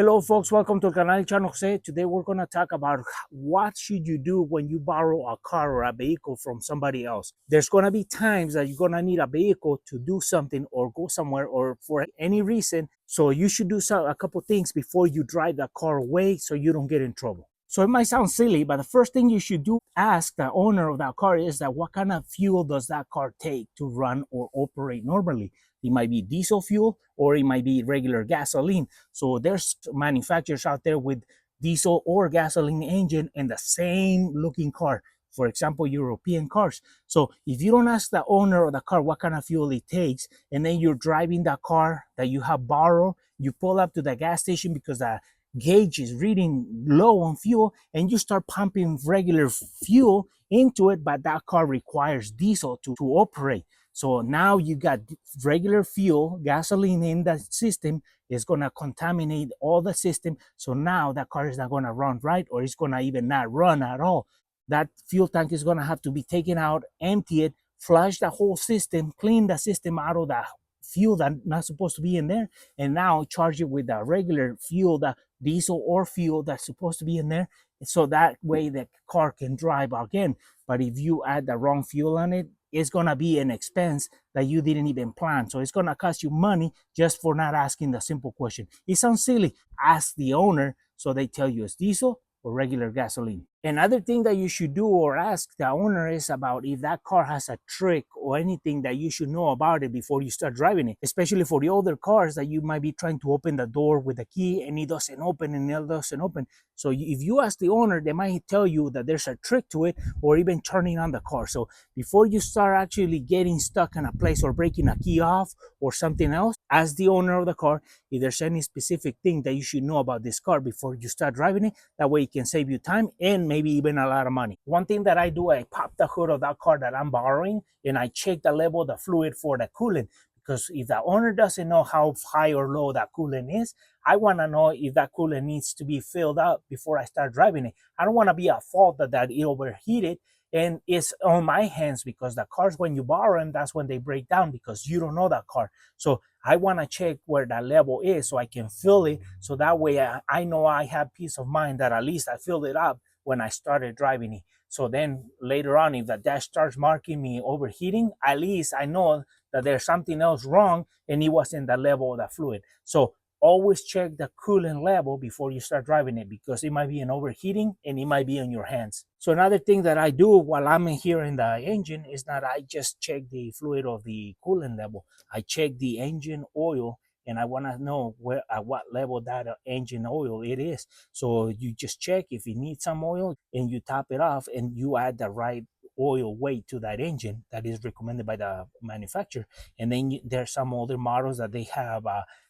Hello folks, welcome to Canal Channel Jose. Today we're going to talk about what should you do when you borrow a car or a vehicle from somebody else. There's going to be times that you're going to need a vehicle to do something or go somewhere or for any reason. So you should do a couple things before you drive that car away so you don't get in trouble. So it might sound silly, but the first thing you should do, ask the owner of that car is that what kind of fuel does that car take to run or operate normally? It might be diesel fuel or it might be regular gasoline. So there's manufacturers out there with diesel or gasoline engine and the same looking car. For example, European cars. So if you don't ask the owner of the car what kind of fuel it takes, and then you're driving the car that you have borrowed, you pull up to the gas station because the gauge is reading low on fuel, and you start pumping regular fuel into it, but that car requires diesel to operate. So now you got regular fuel, gasoline in the system is going to contaminate all the system. So now that car is not going to run right, or it's going to even not run at all. That fuel tank is going to have to be taken out, empty it, flush the whole system, clean the system out of the fuel that's not supposed to be in there, and now charge it with the regular fuel, the diesel or fuel that's supposed to be in there. So that way the car can drive again. But if you add the wrong fuel on it, it's going to be an expense that you didn't even plan. So it's going to cost you money just for not asking the simple question. It sounds silly. Ask the owner so they tell you it's diesel or regular gasoline. Another thing that you should do or ask the owner is about if that car has a trick or anything that you should know about it before you start driving it, especially for the older cars that you might be trying to open the door with a key and it doesn't open and it doesn't open. So if you ask the owner, they might tell you that there's a trick to it or even turning on the car. So before you start actually getting stuck in a place or breaking a key off or something else, ask the owner of the car if there's any specific thing that you should know about this car before you start driving it. That way it can save you time and maybe even a lot of money. One thing that I do, I pop the hood of that car that I'm borrowing and I check the level of the fluid for the coolant. Because if the owner doesn't know how high or low that coolant is, I want to know if that coolant needs to be filled up before I start driving it. I don't want to be at fault that it overheated and it's on my hands, because the cars, when you borrow them, that's when they break down because you don't know that car. So I want to check where that level is so I can fill it. So that way I know I have peace of mind that at least I filled it up when I started driving it. So then later on, if the dash starts marking me overheating, at least I know that there's something else wrong and it wasn't the level of the fluid. So always check the coolant level before you start driving it, because it might be an overheating and it might be on your hands. So another thing that I do while I'm in here in the engine is that I just check the fluid of the coolant level. I check the engine oil and I want to know where at what level that engine oil it is. So you just check if it needs some oil and you top it off and you add the right oil weight to that engine that is recommended by the manufacturer. And then there's some other models that they have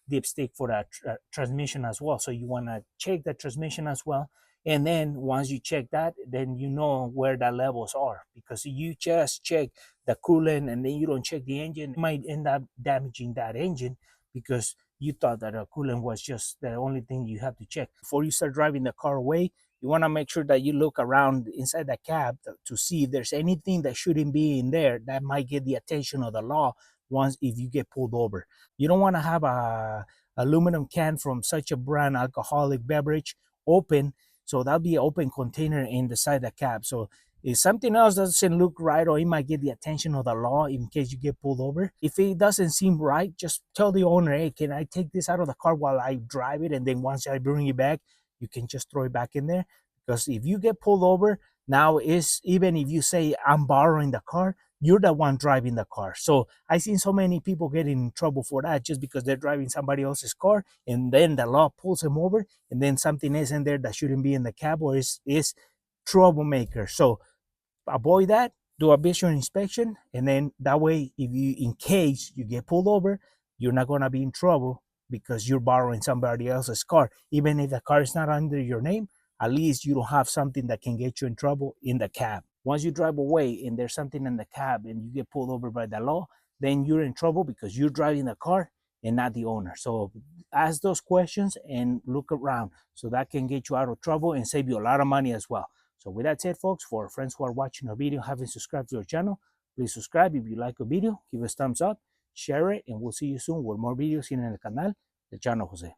dipstick for that transmission as well. So you want to check the transmission as well. And then once you check that, then you know where the levels are, because you just check the coolant and then you don't check the engine, you might end up damaging that engine because you thought that a coolant was just the only thing you have to check. Before you start driving the car away, you want to make sure that you look around inside the cab to see if there's anything that shouldn't be in there that might get the attention of the law once if you get pulled over. You don't want to have a aluminum can from such a brand alcoholic beverage open. So that'll be an open container in the side of the cab. So if something else doesn't look right, or it might get the attention of the law in case you get pulled over, if it doesn't seem right, just tell the owner, hey, can I take this out of the car while I drive it? And then once I bring it back, you can just throw it back in there. Because if you get pulled over, now is even if you say I'm borrowing the car, you're the one driving the car. So I've seen so many people get in trouble for that just because they're driving somebody else's car and then the law pulls them over and then something is in there that shouldn't be in the cab or is troublemaker. So avoid that, do a visual inspection, and then that way, if you, in case you get pulled over, you're not going to be in trouble because you're borrowing somebody else's car. Even if the car is not under your name, at least you don't have something that can get you in trouble in the cab. Once you drive away and there's something in the cab and you get pulled over by the law, then you're in trouble because you're driving the car and not the owner. So ask those questions and look around, so that can get you out of trouble and save you a lot of money as well. So with that said, folks, for friends who are watching our video, haven't subscribed to our channel, please subscribe. If you like a video, give us thumbs up, share it, and we'll see you soon with more videos here in el canal de Channel Jose.